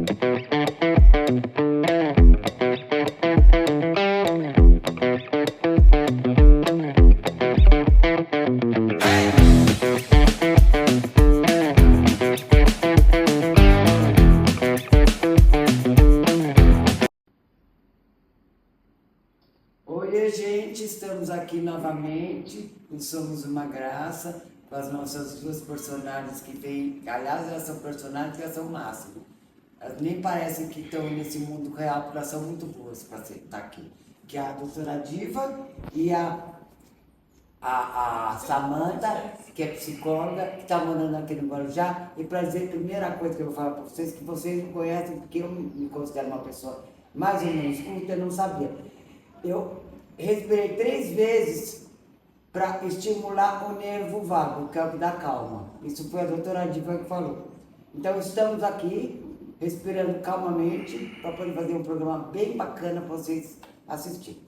Oi, gente, estamos aqui novamente, no Somos Uma Graça, com as nossas duas personagens que vêm, aliás, elas são personagens que elas são o máximo. Elas nem parecem que estão nesse mundo real, porque elas são muito boas para estar aqui. Que é a doutora Diva e a Samanta, que é psicóloga, que está morando aqui no Guarujá. E para dizer a primeira coisa que eu vou falar para vocês, que vocês não conhecem, porque eu me considero uma pessoa mais ou menos culta, eu não sabia. Eu respirei 3 vezes para estimular o nervo vago, que é o que dá calma. Isso foi a doutora Diva que falou. Então estamos aqui respirando calmamente para poder fazer um programa bem bacana para vocês assistirem.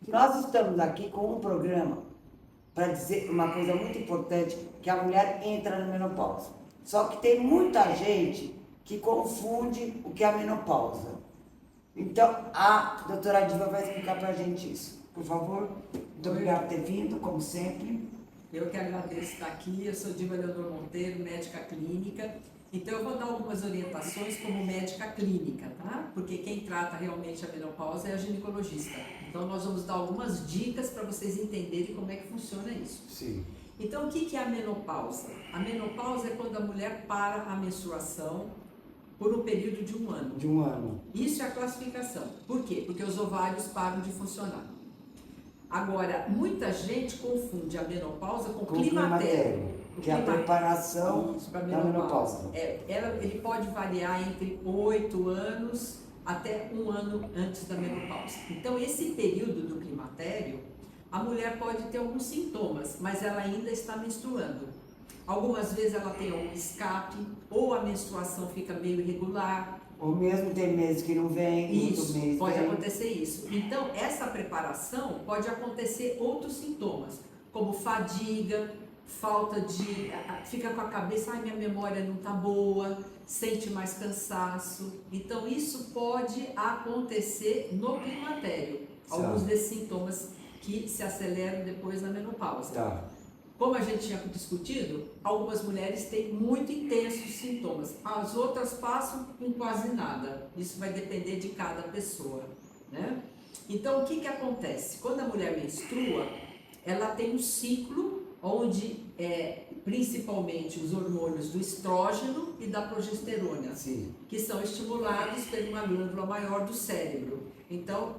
Nós estamos aqui com um programa para dizer uma coisa muito importante, que a mulher entra na menopausa. Só que tem muita gente que confunde o que é a menopausa. Então, a doutora Diva vai explicar para a gente isso. Por favor, muito obrigada por ter vindo, como sempre. Eu que agradeço estar aqui. Eu sou Diva Leonor Monteiro, médica clínica. Então, eu vou dar algumas orientações como médica clínica, tá? Porque quem trata realmente a menopausa é a ginecologista. Então, nós vamos dar algumas dicas para vocês entenderem como é que funciona isso. Sim. Então, o que é a menopausa? A menopausa é quando a mulher para a menstruação por um período de 1 ano. De 1 ano. Isso é a classificação. Por quê? Porque os ovários param de funcionar. Agora, muita gente confunde a menopausa com climatério. Que é a preparação da menopausa. Ele pode variar entre 8 anos até 1 ano antes da menopausa. Então, esse período do climatério, a mulher pode ter alguns sintomas, mas ela ainda está menstruando. Algumas vezes ela tem algum escape, ou a menstruação fica meio irregular. Ou mesmo tem meses que não vem, Isso, pode acontecer isso. Então, essa preparação pode acontecer outros sintomas, como fadiga, falta de... fica com a cabeça, ai, minha memória não está boa, sente mais cansaço. Então, isso pode acontecer no climatério. Alguns desses sintomas que se aceleram depois da menopausa. Tá. Como a gente tinha discutido, algumas mulheres têm muito intensos sintomas, as outras passam com quase nada. Isso vai depender de cada pessoa, né? Então, o que acontece? Quando a mulher menstrua, ela tem um ciclo onde principalmente os hormônios do estrógeno e da progesterona, que são estimulados por uma glândula maior do cérebro. Então,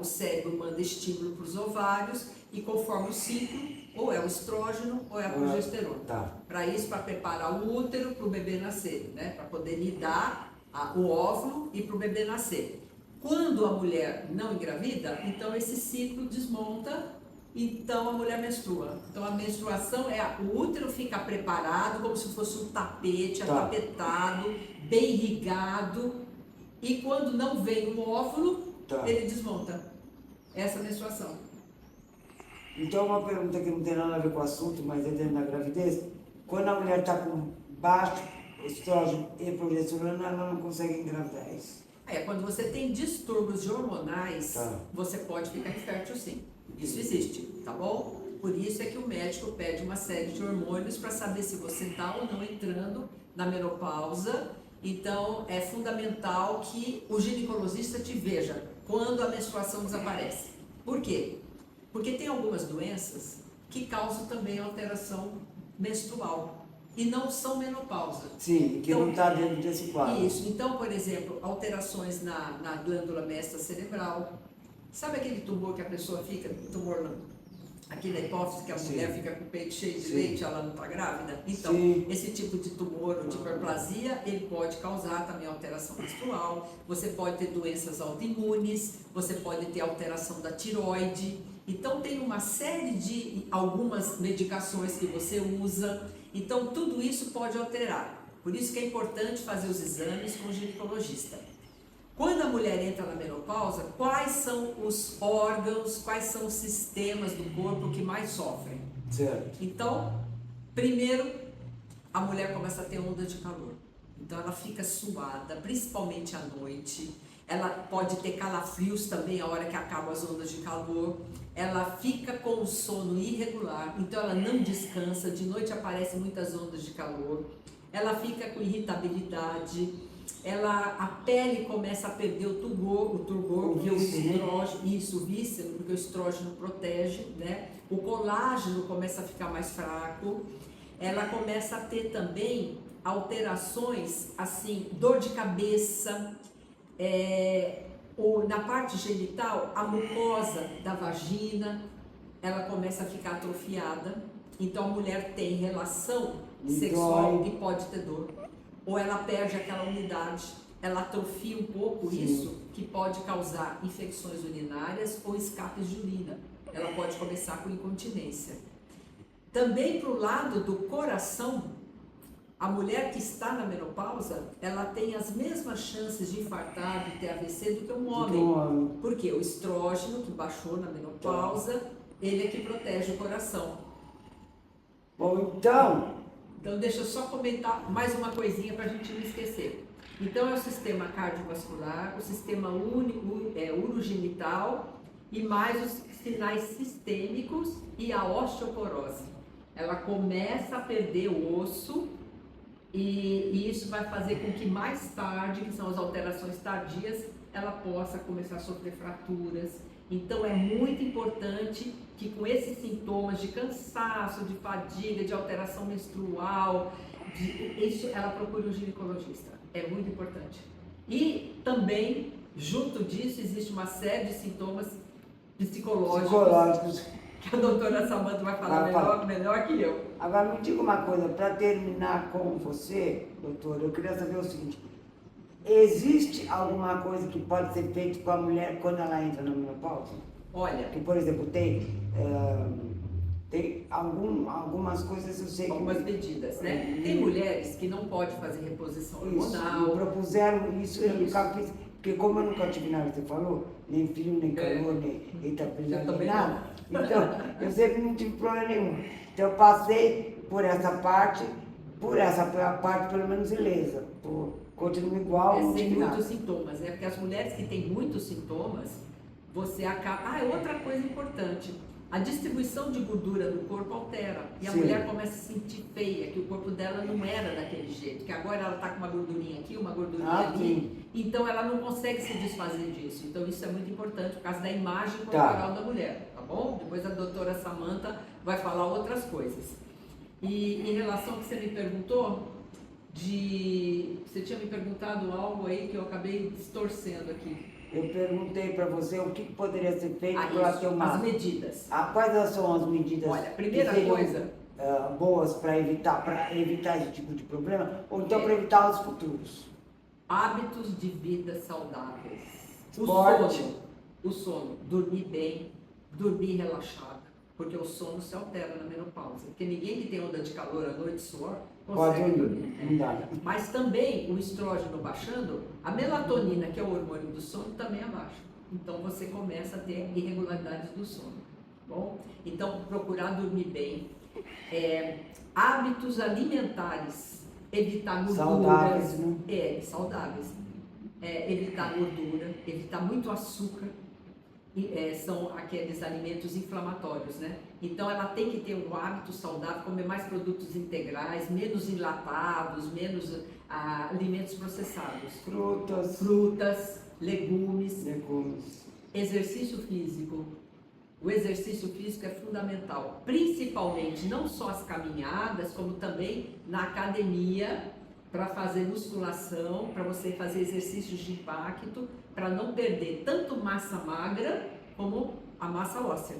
o cérebro manda estímulo para os ovários e conforme o ciclo, ou é o estrógeno ou é a progesterona. Tá. Para isso, para preparar o útero para o bebê nascer, né? Para poder lidar o óvulo e para o bebê nascer. Quando a mulher não engravida, então esse ciclo desmonta, então a mulher menstrua. Então a menstruação o útero fica preparado como se fosse um tapete, atapetado, bem irrigado, e quando não vem o óvulo, ele desmonta. Essa é a menstruação. Então, uma pergunta que não tem nada a ver com o assunto, mas é dentro da gravidez. Quando a mulher está com baixo estrógeno e progesterona, ela não consegue engravidar, é isso? Quando você tem distúrbios hormonais, você pode ficar infértil, sim. Isso existe, tá bom? Por isso é que o médico pede uma série de hormônios para saber se você está ou não entrando na menopausa. Então, é fundamental que o ginecologista te veja quando a menstruação desaparece. Por quê? Porque tem algumas doenças que causam também alteração menstrual e não são menopausa. Sim, que então, não está dentro desse quadro. Isso. Então, por exemplo, alterações na glândula mestra cerebral. Sabe aquele tumor que a pessoa fica, tumor aqui na hipófise, que a mulher fica com o peito cheio de leite, ela não está grávida? Então, esse tipo de tumor ou de hiperplasia, ele pode causar também alteração menstrual. Você pode ter doenças autoimunes, você pode ter alteração da tireoide. Então, tem uma série de algumas medicações que você usa. Então, tudo isso pode alterar. Por isso que é importante fazer os exames com o ginecologista. Quando a mulher entra na menopausa, quais são os órgãos, quais são os sistemas do corpo que mais sofrem? Certo. Então, primeiro, a mulher começa a ter onda de calor. Então ela fica suada, principalmente à noite. Ela pode ter calafrios também a hora que acabam as ondas de calor. Ela fica com o sono irregular, então ela não descansa. De noite aparecem muitas ondas de calor. Ela fica com irritabilidade. A pele começa a perder o turgor, porque o estrógeno, isso, o víscero, porque o estrógeno protege, né? O colágeno começa a ficar mais fraco. Ela começa a ter também alterações, assim, dor de cabeça, na parte genital, a mucosa da vagina, ela começa a ficar atrofiada. Então a mulher tem relação sexual e pode ter dor. Ou ela perde aquela umidade, ela atrofia um pouco. Sim. Isso que pode causar infecções urinárias ou escapes de urina. Ela pode começar com incontinência. Também para o lado do coração, a mulher que está na menopausa, ela tem as mesmas chances de infartar, de ter AVC do que um homem. Porque o estrógeno, que baixou na menopausa, ele é que protege o coração. Bom, então deixa eu só comentar mais uma coisinha para a gente não esquecer. Então é o sistema cardiovascular, o sistema urogenital e mais os sinais sistêmicos e a osteoporose. Ela começa a perder o osso e isso vai fazer com que mais tarde, que são as alterações tardias, ela possa começar a sofrer fraturas. Então é muito importante que com esses sintomas de cansaço, de fadiga, de alteração menstrual, ela procure um ginecologista. É muito importante. E também, junto disso, existe uma série de sintomas psicológicos. Que a doutora Samanta vai falar melhor que eu. Agora me diga uma coisa, para terminar com você, doutora, eu queria saber o seguinte: existe alguma coisa que pode ser feita com a mulher quando ela entra na menopausa? Olha, que, por exemplo, tem algumas coisas, eu sei algumas medidas, né? Tem mulheres que não podem fazer reposição hormonal. Propuseram isso, eu nunca fiz, porque como eu nunca tive nada, você falou, nem frio, nem calor, nem itaprilha, nem nada. Então, eu sempre não tive problema nenhum. Então, eu passei por essa parte pelo menos ilesa. Continuo igual, não tem tive muitos sintomas, né? Porque as mulheres que têm muitos sintomas, você acaba... outra coisa importante. A distribuição de gordura no corpo altera. E a mulher começa a se sentir feia, que o corpo dela não era daquele jeito. Que agora ela está com uma gordurinha aqui, uma gordurinha ali. Sim. Então, ela não consegue se desfazer disso. Então, isso é muito importante por causa da imagem corporal da mulher. Bom, depois a doutora Samanta vai falar outras coisas. E em relação ao que você me perguntou, você tinha me perguntado algo aí que eu acabei distorcendo aqui. Eu perguntei para você o que poderia ser feito para ter uma... As medidas. Quais são as medidas? Olha, primeira coisa... boas para evitar esse tipo de problema, ou então para evitar os futuros? Hábitos de vida saudáveis. O sono, dormir bem, dormir relaxado, porque o sono se altera na menopausa. Porque ninguém que tem onda de calor à noite, suor, consegue dormir. Mas também o estrógeno baixando, a melatonina, que é o hormônio do sono, também abaixa. Então você começa a ter irregularidades do sono. Bom, então procurar dormir bem. Hábitos alimentares, evitar gordura. Saudáveis, né? Saudáveis. Evitar gordura, evitar muito açúcar. São aqueles alimentos inflamatórios, né? Então ela tem que ter um hábito saudável, comer mais produtos integrais, menos enlatados, menos alimentos processados. Frutas, legumes. Exercício físico. O exercício físico é fundamental, principalmente não só as caminhadas, como também na academia, para fazer musculação, para você fazer exercícios de impacto, para não perder tanto massa magra como a massa óssea.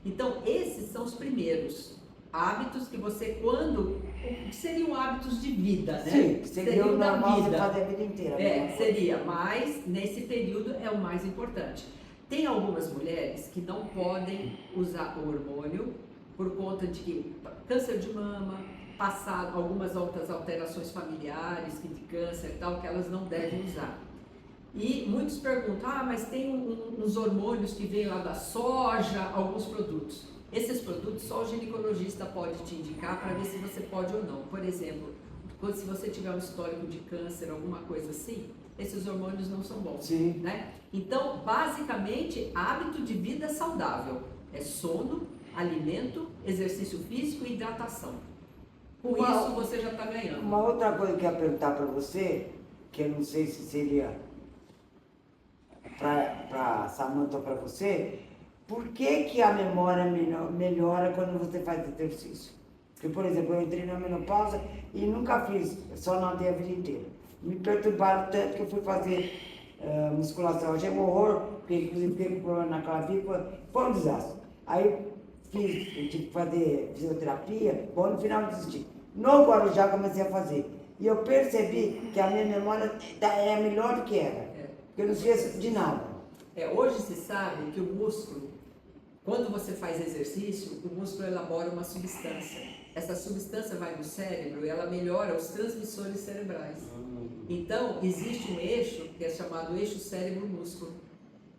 Então, esses são os primeiros hábitos que você, que seriam hábitos de vida, né? Sim, seria o normal você fazer a vida inteira. Seria, mas nesse período é o mais importante. Tem algumas mulheres que não podem usar o hormônio por conta de que câncer de mama, algumas outras alterações familiares, de câncer e tal, que elas não devem usar. E muitos perguntam, mas tem uns hormônios que vêm lá da soja, alguns produtos. Esses produtos só o ginecologista pode te indicar para ver se você pode ou não. Por exemplo, quando se você tiver um histórico de câncer, alguma coisa assim, esses hormônios não são bons, Sim. né? Então, basicamente, hábito de vida saudável é sono, alimento, exercício físico e hidratação. Com isso, você já está ganhando. Uma outra coisa que eu ia perguntar para você, que eu não sei se seria para Samantha ou para você, por que a memória melhora quando você faz exercício? Porque, por exemplo, eu entrei na menopausa e nunca fiz, só nadei a vida inteira. Me perturbaram tanto que eu fui fazer musculação. Eu achei um horror, porque inclusive fiquei com problema na clavícula, foi um desastre. Aí eu tive que fazer fisioterapia, bom, no final eu desisti. No Guarujá comecei a fazer. E eu percebi que a minha memória é melhor do que era. Porque eu não esqueço de nada. Hoje se sabe que o músculo, quando você faz exercício, o músculo elabora uma substância. Essa substância vai no cérebro e ela melhora os transmissores cerebrais. Então, existe um eixo que é chamado eixo cérebro-músculo.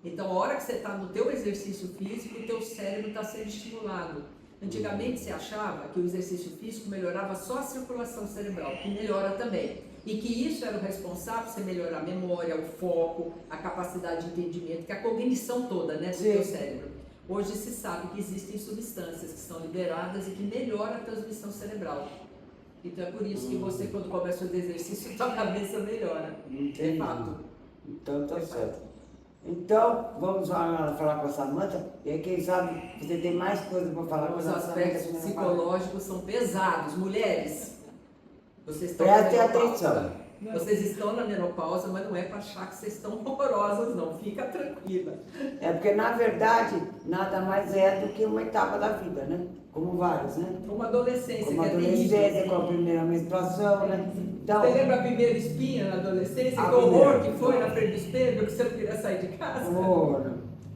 Então, a hora que você está no teu exercício físico, o teu cérebro está sendo estimulado. Antigamente se achava que o exercício físico melhorava só a circulação cerebral, que melhora também. E que isso era o responsável por você melhorar a memória, o foco, a capacidade de entendimento, que é a cognição toda, né, do teu cérebro. Hoje se sabe que existem substâncias que são liberadas e que melhoram a transmissão cerebral. Então é por isso que você, quando começa a fazer exercício, sua cabeça melhora. Entendi. É fato. Então tá certo. Então, vamos falar com a Samantha, e aí quem sabe você tem mais coisas para falar com a Os Samantha. aspectos psicológicos são pesados. Mulheres, vocês estão Prestem na menopausa. atenção. Vocês estão na menopausa, mas não é para achar que vocês estão horrorosas, não. Fica tranquila. É porque, na verdade, nada mais é do que uma etapa da vida, né? Como várias, né? Uma adolescência, Como que é adolescência, terrível. com a primeira menstruação, né? Então, Você lembra a primeira espinha na adolescência? A Que horror primeira. que foi na frente do espelho, que você não queria sair de casa?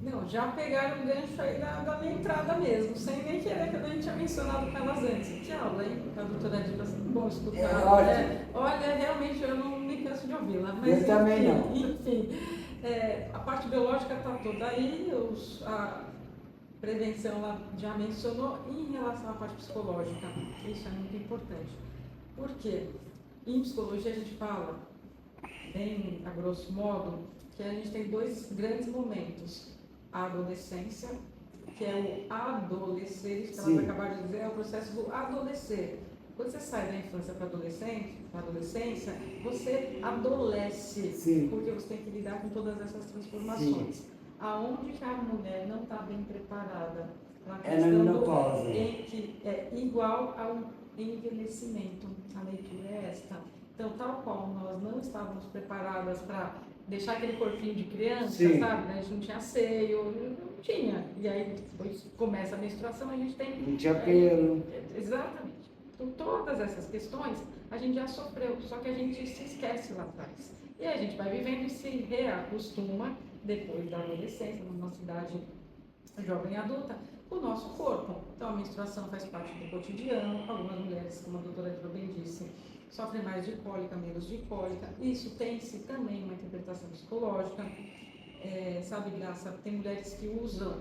Não, já pegaram o gancho aí da minha entrada mesmo, sem nem querer, que eu nem tinha mencionado com elas antes. Que aula, hein? A doutora Diva, bom escutar. É ótimo. Olha, realmente eu não me canso de ouvi-la. Mas, Eu também não. Enfim, a parte biológica está toda aí, a prevenção ela já mencionou, e em relação à parte psicológica, isso é muito importante. Por quê? Em psicologia a gente fala, bem a grosso modo, que a gente tem dois grandes momentos. A adolescência, que é o adolescer, isso que elas acabaram de dizer, é o processo do adolescer. Quando você sai da infância para a adolescência, você adolesce, porque você tem que lidar com todas essas transformações. Aonde que a mulher não está bem preparada para a questão em que é igual ao envelhecimento. A leitura é esta. Então, tal qual nós não estávamos preparadas para deixar aquele corpinho de criança, sabe? A gente não tinha seio, não tinha. E aí, depois começa a menstruação, a gente tem... Não tinha pelo. Exatamente. Então, todas essas questões a gente já sofreu, só que a gente se esquece lá atrás. E aí a gente vai vivendo e se reacostuma, depois da adolescência, na nossa idade jovem e adulta, o nosso corpo. Então, a menstruação faz parte do cotidiano. Algumas mulheres, como a doutora Diva bem disse, sofrem mais de cólica, menos de cólica. Isso tem-se também uma interpretação psicológica. Sabe, Graça, tem mulheres que usam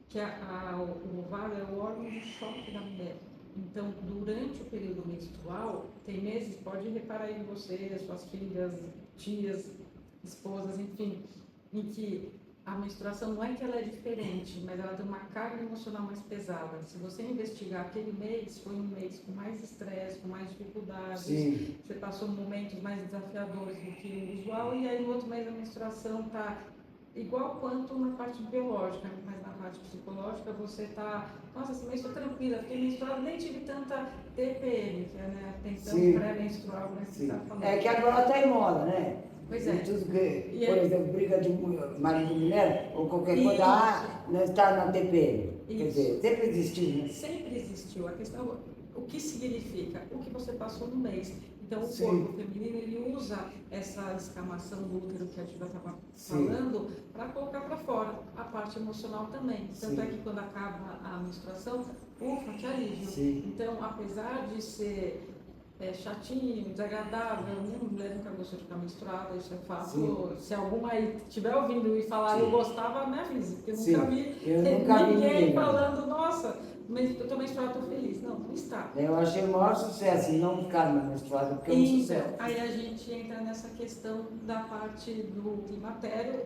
que o ovário é o órgão de choque da mulher. Então, durante o período menstrual, tem meses, pode reparar aí em você, suas filhas, tias, esposas, enfim, em que a menstruação não é que ela é diferente, mas ela tem uma carga emocional mais pesada. Se você investigar aquele mês, foi um mês com mais estresse, com mais dificuldades, você passou momentos mais desafiadores do que o usual, e aí no outro mês a menstruação está igual quanto na parte biológica, mas na parte psicológica você está, nossa, esse mês estou tranquila, fiquei menstruada, nem tive tanta TPM, que é a tensão pré-menstrual, né, que você está falando. É que agora está em moda, né? Pois é. Por exemplo, briga de marido e mulher, ou qualquer coisa, não está na TPM. Quer dizer, sempre existiu, né? Sempre existiu. A questão, o que significa? O que você passou no mês. Então, o corpo feminino, ele usa essa descamação do útero que a Diva estava falando para colocar para fora a parte emocional também. Tanto é que quando acaba a menstruação, ufa, que alívio. Então, apesar de ser chatinho, desagradável, nenhuma mulher nunca gostou de ficar menstruada, isso é fato. Se alguma aí estiver ouvindo e falar eu gostava, me avise, porque eu nunca vi ninguém falando, nossa, eu tô menstruada, tô feliz. Não, não está. Eu achei o maior sucesso não ficar mais menstruada, porque é um Então, sucesso. aí a gente entra nessa questão da parte do climatério,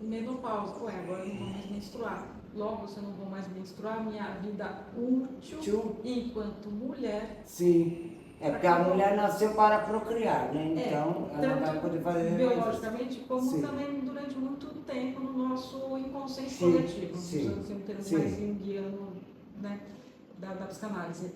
menopausa. Ué, agora eu não vou mais menstruar. Logo, se eu não vou mais menstruar, minha vida útil enquanto mulher. Sim. É porque a mulher nasceu para procriar, né? Então, ela tanto vai poder fazer biologicamente, como Sim. também durante muito tempo no nosso inconsciente Sim, coletivo, sim, usando um termo sim. mais junguiano, né, da psicanálise.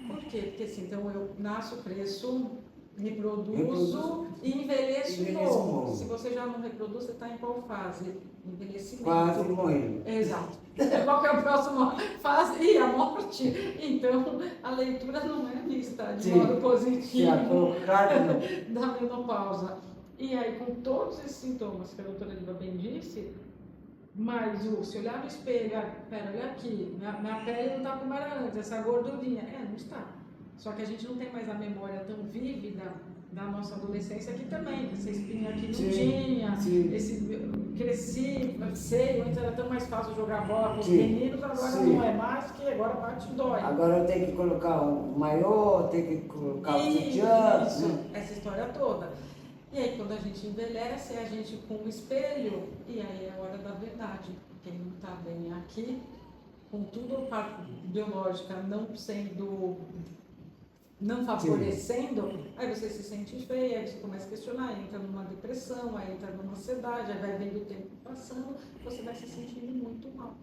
Por quê? Porque assim, então eu nasço, cresço, reproduzo e envelheço novo. Se você já não reproduz, você está em qual fase? Envelhecimento. Quase morrendo. Exato. Qual que é a próxima fase? E a morte. Então, a leitura não é vista de Sim. modo positivo Claro, da menopausa. E aí, com todos esses sintomas que a doutora Liva bem disse, mas se olhar no espelho, pera, olha aqui, minha pele não está como era antes, essa gordurinha. Não está. Só que a gente não tem mais a memória tão vívida da nossa adolescência aqui também. Essa espinha aqui não tinha, cresci, sei, antes era tão mais fácil jogar bola com os meninos, agora não é mais, que agora bate e dói. Agora eu tenho que colocar um maiô, tenho que colocar o sutiã. Isso, essa história toda. E aí quando a gente envelhece, a gente com o espelho, e aí é a hora da verdade. Quem não está bem aqui, com tudo a parte biológica não favorecendo, aí você se sente feia, aí você começa a questionar, entra numa depressão, aí entra numa ansiedade, aí vai vendo o tempo passando, você vai se sentindo muito mal.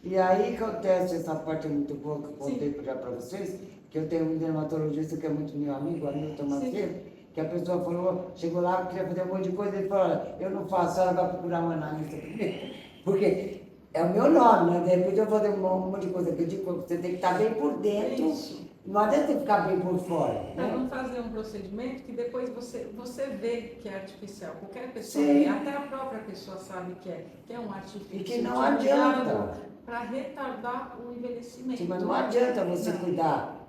E aí acontece essa parte muito boa que eu contei já para vocês, que eu tenho um dermatologista que é muito meu amigo, Hamilton Macedo, que a pessoa falou, chegou lá, queria fazer um monte de coisa, ele falou, olha, eu não faço, ela vai procurar uma analista primeiro, porque é o meu nome, né? De repente eu vou fazer um monte de coisa, que eu digo, você tem que estar bem por dentro. Isso. Não adianta você ficar bem por fora. Para Né? não fazer um procedimento que depois você vê que é artificial. Qualquer pessoa, até a própria pessoa sabe que é um artifício. E que não adianta. Para retardar o envelhecimento. Sim, mas não adianta você cuidar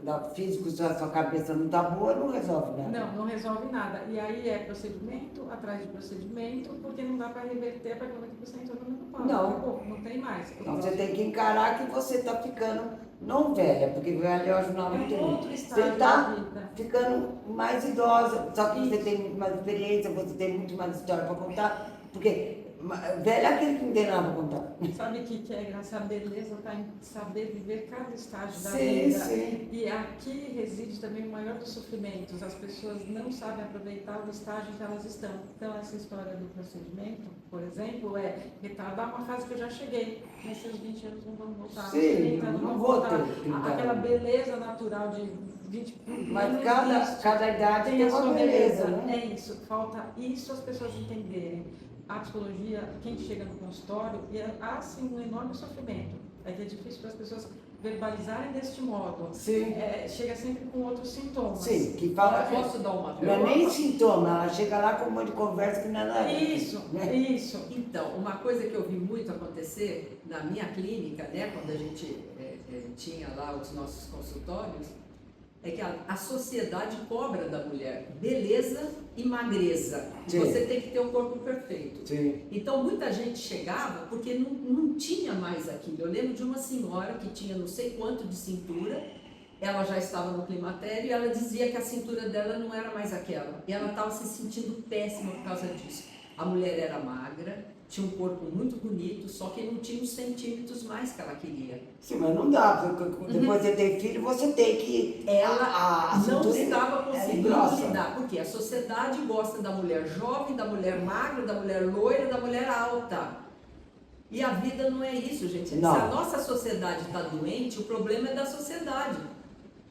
da físico, se a sua cabeça não está boa, não resolve nada. Não resolve nada. E aí é procedimento atrás de procedimento, porque não dá para reverter para 90% do menopausa. Não tem mais. Então você tem que encarar que você está ficando, não velha, porque velha eu acho não muito outro ruim. estágio Você está da vida. ficando mais idosa, só que você tem muito mais experiência, você tem muito mais história para contar, porque velha é aquele que não tem nada para contar. Sabe o que é graça? A beleza está em saber viver cada estágio da Sim, vida. sim. E aqui reside também o maior dos sofrimentos. As pessoas não sabem aproveitar o estágio que elas estão. Então, essa história do procedimento, por exemplo, é retardar uma fase que eu já cheguei. Nesses 20 anos não vão voltar. Sim, 30 anos não vão vou voltar. ter 30 Aquela anos. beleza natural de 20 Mas não cada existe. idade Tem a uma sua beleza, beleza. né? É isso. Falta isso as pessoas entenderem. A psicologia, quem chega no consultório, há sim um enorme sofrimento. É que é difícil para as pessoas verbalizarem deste modo. Sim. Chega sempre com outros sintomas. Sim, que fala. Posso dar uma Não é nem sintoma, ela chega lá com um monte de conversa que não é nada. Isso, né? isso. Então, uma coisa que eu vi muito acontecer na minha clínica, né, quando a gente tinha lá os nossos consultórios, é que a sociedade cobra da mulher beleza e magreza. Sim. Você tem que ter um corpo perfeito. Sim. Então muita gente chegava porque não tinha mais aquilo. Eu lembro de uma senhora que tinha não sei quanto de cintura, ela já estava no climatério e ela dizia que a cintura dela não era mais aquela. E ela estava se sentindo péssima por causa disso. A mulher era magra, tinha um corpo muito bonito, só que não tinha os centímetros mais que ela queria. Sim, mas não dá, porque depois de ter filho, você tem que... Ela a não cintura estava é conseguindo grossa. lidar, porque a sociedade gosta da mulher jovem, da mulher magra, da mulher loira, da mulher alta. E a vida não é isso, gente. Não. Se a nossa sociedade está doente, o problema é da sociedade.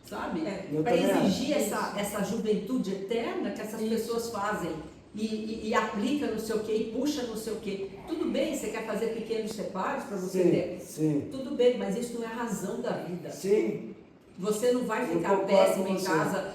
Sabe? Eu Para também exigir essa juventude eterna que essas pessoas fazem. E aplica não sei o que, e puxa não sei o que. Tudo bem, você quer fazer pequenos separos para você ter. Sim. Tudo bem, mas isso não é a razão da vida. Sim. Você não vai ficar concordo péssima com em você. casa,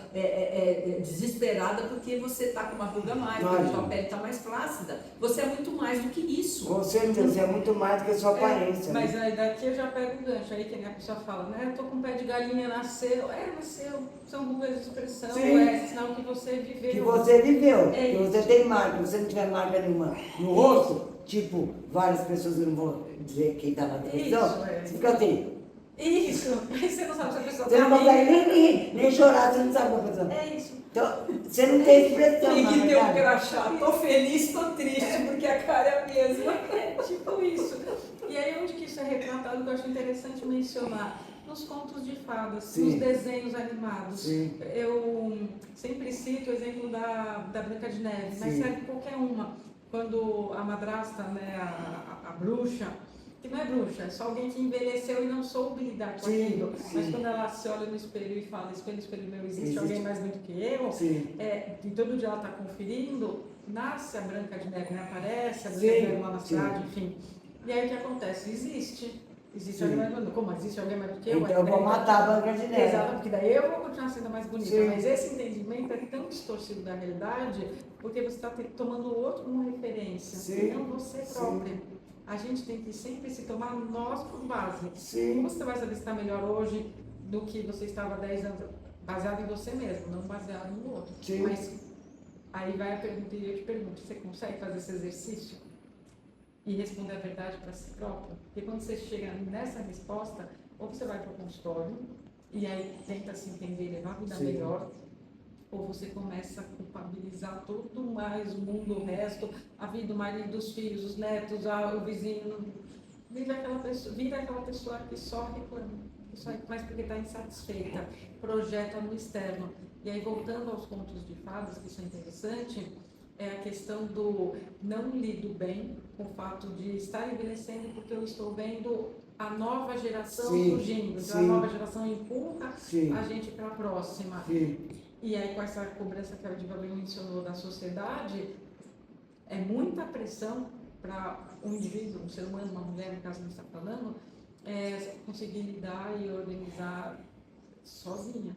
desesperada porque você está com uma ruga a mais, porque a sua pele está mais flácida. Você é muito mais do que isso. Com certeza, você é muito mais do que a sua aparência. Mas né? aí daqui eu já pego um gancho. Aí que nem a pessoa fala, né? Eu tô com um pé de galinha, nasceu. Nasceu. São rugas de expressão. Sim. É sinal que você viveu. Que você viveu, É que isso. você tem marca, se você não tiver marca nenhuma no rosto, tipo, várias pessoas, eu não vou dizer quem está na televisão, Isso, você fica assim, Isso, mas você não sabe se a pessoa Você tá não consegue rindo. nem rir, nem chorar, você não sabe o que a pessoa. É isso. Então, você não tem expressão, Tem na que ter um verdade. crachá. Tô feliz, tô triste, porque a cara é a mesma. É tipo isso. E aí onde que isso é retratado, que eu acho interessante mencionar? Nos contos de fadas, Sim. nos desenhos animados. Sim. Eu sempre cito o exemplo da Branca de Neve, mas Sim. serve qualquer uma. Quando a madrasta, né, a bruxa, que não é bruxa, é só alguém que envelheceu e não soube lidar com Sim, aquilo. sim. Mas quando ela se olha no espelho e fala, espelho, espelho meu, existe Existe. alguém mais bonito que eu? Sim. E todo dia ela está conferindo, nasce a Branca de Neve, né? Aparece a Branca Sim, de Neve lá na sim. cidade, enfim. E aí o que acontece? Existe Sim. alguém mais bonito. Como existe alguém mais bonito que eu? Então eu vou matar a Branca de Neve. Exato, porque daí eu vou continuar sendo mais bonita. Sim. Mas esse entendimento é tão distorcido da realidade porque você está tomando o outro como referência, Sim. e não você Sim. própria. A gente tem que sempre se tomar nós por base. Sim. Como você vai saber se está melhor hoje do que você estava 10 anos? Baseado em você mesmo, não baseado no outro. Sim. Mas aí vai a pergunta e eu te pergunto, você consegue fazer esse exercício e responder a verdade para si próprio? Porque quando você chega nessa resposta, ou você vai para o consultório e aí tenta se entender e levar a vida Sim. melhor, ou você começa a culpabilizar todo mais o mundo, o resto, a vida, o marido, os filhos, os netos, o vizinho. Vira aquela pessoa que só reclama, que só reclama porque está insatisfeita, projeta no externo. E aí, voltando aos contos de fadas, que isso é interessante, é a questão do não lido bem com o fato de estar envelhecendo, porque eu estou vendo a nova geração Sim, surgindo. Então, a sim. nova geração empurra Sim. a gente para a próxima. Sim. E aí, com essa cobrança que a Diva bem mencionou da sociedade, é muita pressão para um indivíduo, um ser humano, uma mulher, no caso que a gente está falando, conseguir lidar e organizar sozinha,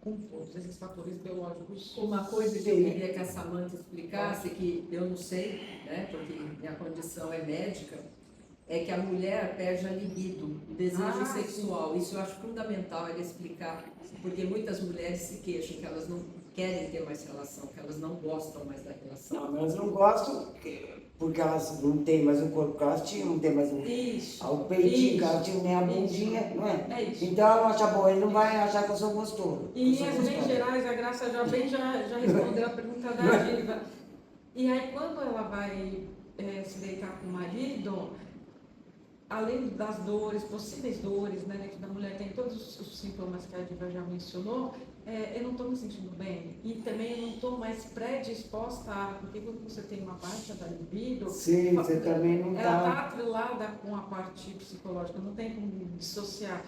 com todos esses fatores biológicos. Uma coisa que eu queria que a Samantha explicasse, que eu não sei, né, porque minha condição é médica, é que a mulher perde a libido, o desejo sexual. Sim. Isso eu acho fundamental ela explicar, porque muitas mulheres se queixam que elas não querem ter mais relação, que elas não gostam mais da relação. Não, elas não gostam porque elas não têm mais o corpo que elas tinham, não tem mais Isso. o peitinho que Isso. elas tinham, nem a Isso. bundinha, não é? É isso. Então ela não acha bom, ele não vai achar que eu sou gostoso. E em eu sou linhas bem gostosa. gerais, a Graça já respondeu a pergunta da Diva. E aí, quando ela vai se deitar com o marido, além das dores, possíveis dores, né, dentro da mulher, tem todos os sintomas que a Diva já mencionou, eu não estou me sentindo bem. E também eu não estou mais predisposta a, porque quando você tem uma baixa da libido, Sim, você também não ela tá. está atrelada com a parte psicológica, não tem como dissociar.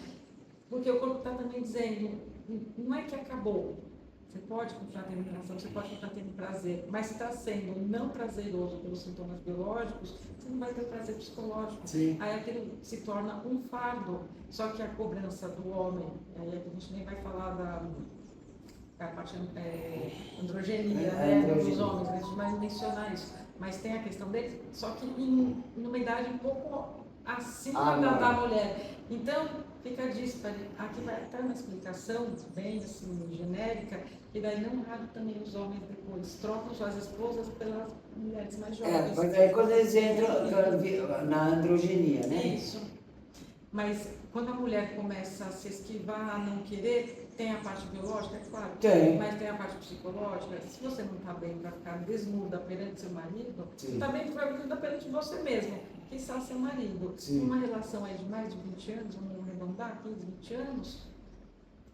Porque o corpo está também dizendo, não é que acabou. Você pode continuar tendo relação, você pode continuar tendo prazer, mas se está sendo não prazeroso pelos sintomas biológicos, você não vai ter prazer psicológico. Sim. Aí aquilo se torna um fardo. Só que a cobrança do homem, aí a gente nem vai falar da parte androgenia, né, dos androgenia. homens, a gente vai mencionar isso. Mas tem a questão deles, só que numa idade um pouco acima da mulher. Então, fica dispare. Aqui vai estar uma explicação bem assim, genérica, e daí não raro também os homens depois trocam suas esposas pelas mulheres mais jovens. Mas aí quando eles entram na androgenia, né? Isso. Mas quando a mulher começa a se esquivar, a não querer, tem a parte biológica, é claro. Tem. Mas tem a parte psicológica. Se você não está bem para ficar desnuda perante seu marido, Sim. está bem para ficar perante você mesmo, quiçá seu marido. Sim. Uma relação aí de mais de 20 anos, vamos arredondar, 15, 20 anos,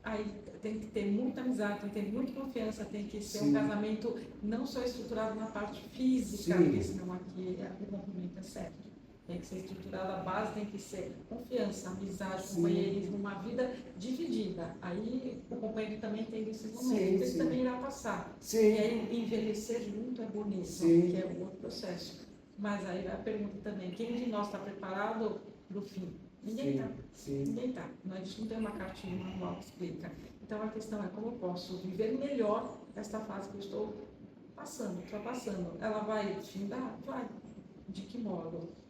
aí tem que ter muita amizade, tem que ter muita confiança, tem que ser Sim. um casamento não só estruturado na parte física, Sim. porque senão aqui o rompimento é certo. Tem que ser estruturada, a base tem que ser confiança, amizade, Sim. companheirismo, uma vida dividida. Aí o companheiro também tem esses momentos, Sim, ele sim. também irá passar. Sim. E aí envelhecer junto é bonito, Sim. que é um outro processo. Mas aí a pergunta também, quem de nós está preparado para o fim? Ninguém Sim. está. Sim. Ninguém está. A gente não tem uma cartinha manual que explica. Então a questão é como eu posso viver melhor esta fase que eu estou passando, ultrapassando. Ela vai findar? Vai. De que modo?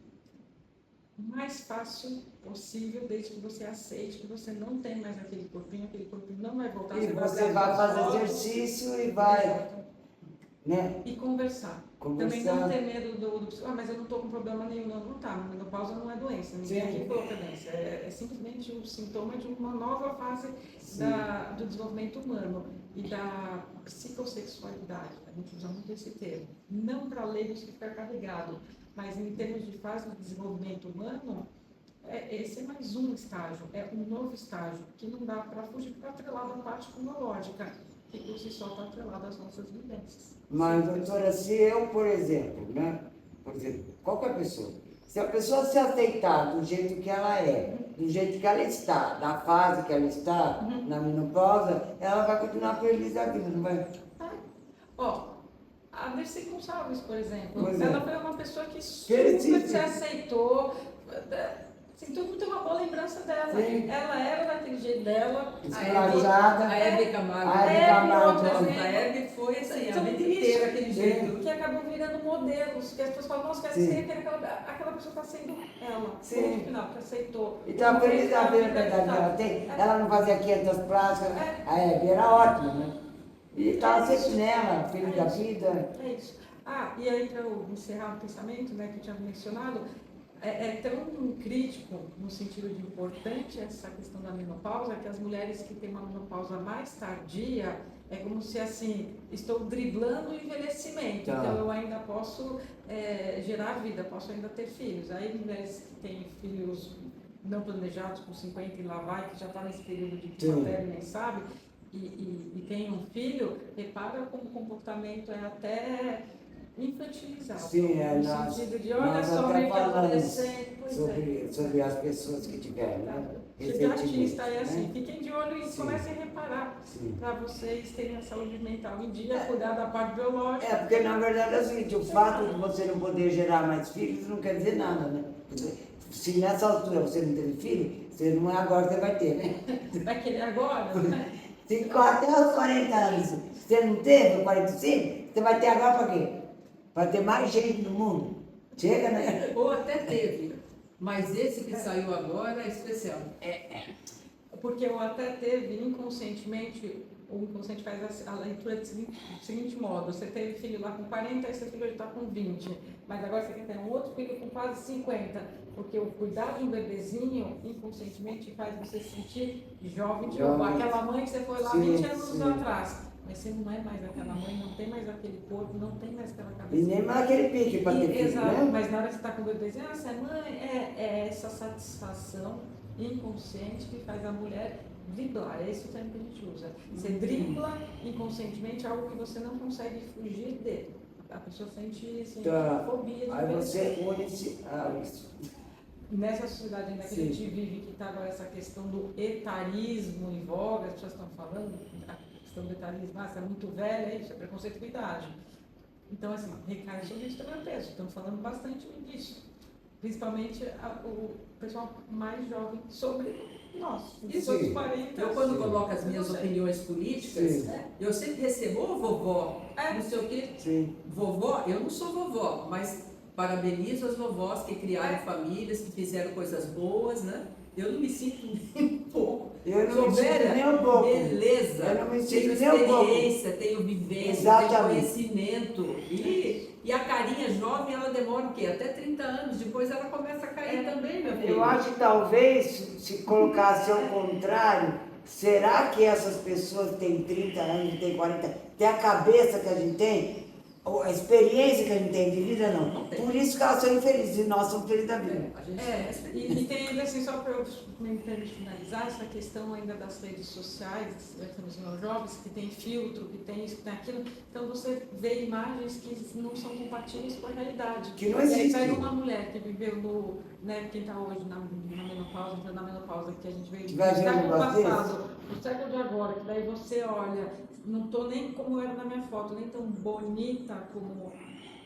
O mais fácil possível, desde que você aceite que você não tem mais aquele corpinho não vai voltar. E você vai fazer exercício e vai. né? E conversar. Também Conversar. não ter medo do mas eu não estou com problema nenhum, não tá. A menopausa não é doença, ninguém Sim. aqui falou que é doença. É simplesmente um sintoma de uma nova fase do desenvolvimento humano e da psicossexualidade. A gente usa muito esse termo. Não para leigos que fica carregado, mas em termos de fase do desenvolvimento humano, esse é mais um estágio, é um novo estágio, que não dá para fugir para atrelado à parte cronológica, que por si só está atrelado às nossas vivências. Mas, doutora, se eu, por exemplo, né? Por exemplo, qualquer pessoa, se a pessoa se aceitar do jeito que ela é, do jeito que ela está, da fase que ela está, na menopausa, ela vai continuar feliz da vida, não vai? Ó, a Dercy Gonçalves, por exemplo, Pois ela é. foi uma pessoa que Ele super se- se aceitou. Assim, todo mundo tem uma boa lembrança dela. Sim. Ela era daquele jeito dela. Escrachada. A Hebe Camargo. A Hebe Hebe, Camargo. outro exemplo. A Hebe foi assim, a Então, vida isso, inteira aquele jeito. que acabou virando modelos, que as pessoas falam, nossa, quero Sim. ser aquela pessoa está sendo ela. Sim. Ponto final, que aceitou. E tá feliz da vida, que verdade, que ela tem. Ela não fazia 500 plásticas, a Hebe era ótima, né? E estava sempre nela, feliz da vida. É isso. E aí, para eu encerrar o pensamento, né, que eu tinha mencionado, é tão crítico, no sentido de importante, essa questão da menopausa, que as mulheres que têm uma menopausa mais tardia, é como se, assim, estou driblando o envelhecimento, Tá. então eu ainda posso gerar vida, posso ainda ter filhos. Aí, mulheres que têm filhos não planejados, com 50 e lá vai, que já está nesse período de puerpério, nem sabe, e tem um filho, repara como o comportamento é até infantilizado. Sim, no nós, sentido de, olha nós só, até meio que falamos adolescente, pois sobre as pessoas que tiveram, né? Tipo de artista, Recentemente, é assim, né? fiquem de olho e Sim. comecem a reparar, Sim. para vocês terem a saúde mental em dia, cuidar da parte biológica. É, porque na verdade é o seguinte, o fato de você não poder gerar mais filhos não quer dizer nada, né? Se nessa altura você não teve filho, você não é agora que você vai ter, né? Vai querer agora? Se até os 40 anos você não teve, 45, você vai ter agora para quê? Para ter mais gente no mundo. Chega, né? Ou até teve. Mas esse que saiu agora é especial. Porque eu até teve inconscientemente, o inconsciente faz a leitura do seguinte modo: você teve filho lá com 40, aí seu filho está com 20, mas agora você quer ter um outro filho com quase 50, porque o cuidar de um bebezinho inconscientemente faz você se sentir jovem de novo. Jovem. Aquela mãe que você foi lá Sim, 20 anos sim. atrás, mas você não é mais aquela mãe, não tem mais aquele corpo, não tem mais aquela E cabeça. nem mais aquele pique para ter filho, Exato, né? mas na hora que você está com o bebezinho, você é mãe, é essa satisfação inconsciente que faz a mulher driblar, é esse o termo que a gente usa. Você dribla inconscientemente algo que você não consegue fugir dele. A pessoa sente assim, Tá. fobia de Aí ver você une-se a isso. nessa sociedade ainda que a Sim. gente vive, que está agora essa questão do etarismo em voga, as pessoas estão falando, a questão do etarismo, você é muito velha, é isso, é preconceito com idade. Então, assim, recai sobre isso também o peso, estamos falando bastante disso. Principalmente o pessoal mais jovem sobre nós, Isso, dos 40. Eu, quando Sim. coloco as minhas Eu sei. opiniões políticas, Sim. eu sempre recebo, ô vovó, É. não sei o quê. Sim. Vovó, eu não sou vovó, mas parabenizo as vovós que criaram famílias, que fizeram coisas boas, né? Eu não me sinto nem um pouco. Eu não Sou me sinto velha, nem um pouco. beleza. Eu não me Tenho sinto nem um pouco. experiência, tenho vivência, Exatamente. tenho conhecimento. E a carinha jovem, ela demora o quê? Até 30 anos, depois ela começa a cair também, meu filho. Eu acho que talvez, se colocasse ao contrário, será que essas pessoas que têm 30 anos, que têm 40, têm a cabeça que a gente tem? Ou a experiência que a gente tem de vida, não. Não tem. Por isso que elas são infelizes e nós somos felizes da vida. A gente tem experiência. E tem ainda assim, só para eu me permitir finalizar, essa questão ainda das redes sociais, já temos meus jovens, que tem filtro, que tem isso, que tem aquilo, então você vê imagens que não são compatíveis com a realidade. Que não E aí existe. pega uma mulher que viveu no, né, quem está hoje na menopausa, entrando na menopausa, que a gente veio Que vai do ver um século negócio passado, do século de agora, que daí você olha, não estou nem como era na minha foto, nem tão bonita como...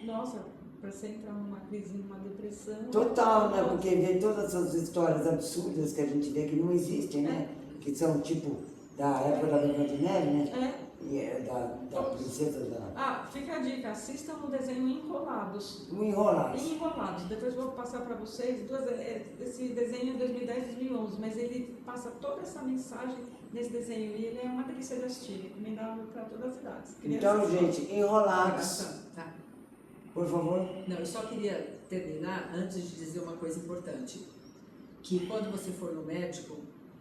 Nossa, para você entrar numa crise, numa depressão... Total, né? Porque vê todas essas histórias absurdas que a gente vê que não existem, né? Que são tipo Da época da Branca de Neve, né? É. E é da princesa da... Ah, fica a dica, assistam o desenho Enrolados. Um enrolado. Enrolados. Depois vou passar para vocês. Esse desenho é 2010, 2011, mas ele passa toda essa mensagem nesse desenho e ele é uma delícia de assistir, recomendável para todas as idades. Então, Crianças, gente, enrolados. Tá. Por favor. Não, eu só queria terminar antes de dizer uma coisa importante. Que quando você for no médico,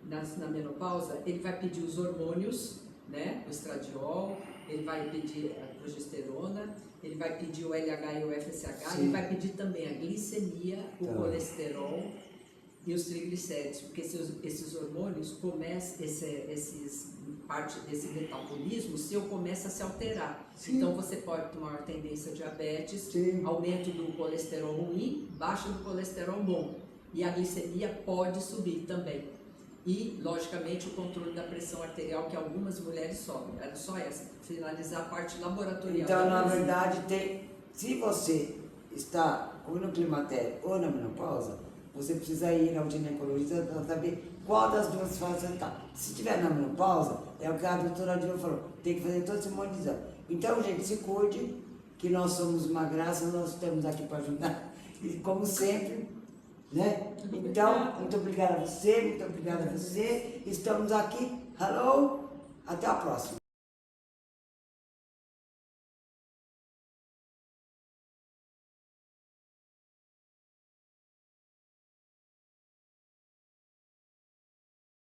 na menopausa, ele vai pedir os hormônios, né? O estradiol, ele vai pedir a progesterona, ele vai pedir o LH e o FSH, Sim. ele vai pedir também a glicemia, o Tá. colesterol e os triglicéridos, porque esses hormônios começam, esse metabolismo seu começa a se alterar. Sim. Então você pode ter maior tendência a diabetes, Sim. aumento do colesterol ruim, baixa do colesterol bom. E a glicemia pode subir também. E, logicamente, o controle da pressão arterial que algumas mulheres sofrem. Era só essa, finalizar a parte laboratorial. Então, na verdade, se você está ou no climatério ou na menopausa, você precisa ir ao ginecologista para saber qual das duas fases você está. Se estiver na menopausa, é o que a doutora Dilma falou, tem que fazer todo esse monte de exame. Então, gente, se cuide, que nós somos uma graça, nós estamos aqui para ajudar. E, como sempre, né? Então, muito obrigada a você, muito obrigada a você. Estamos aqui. Hello, até a próxima.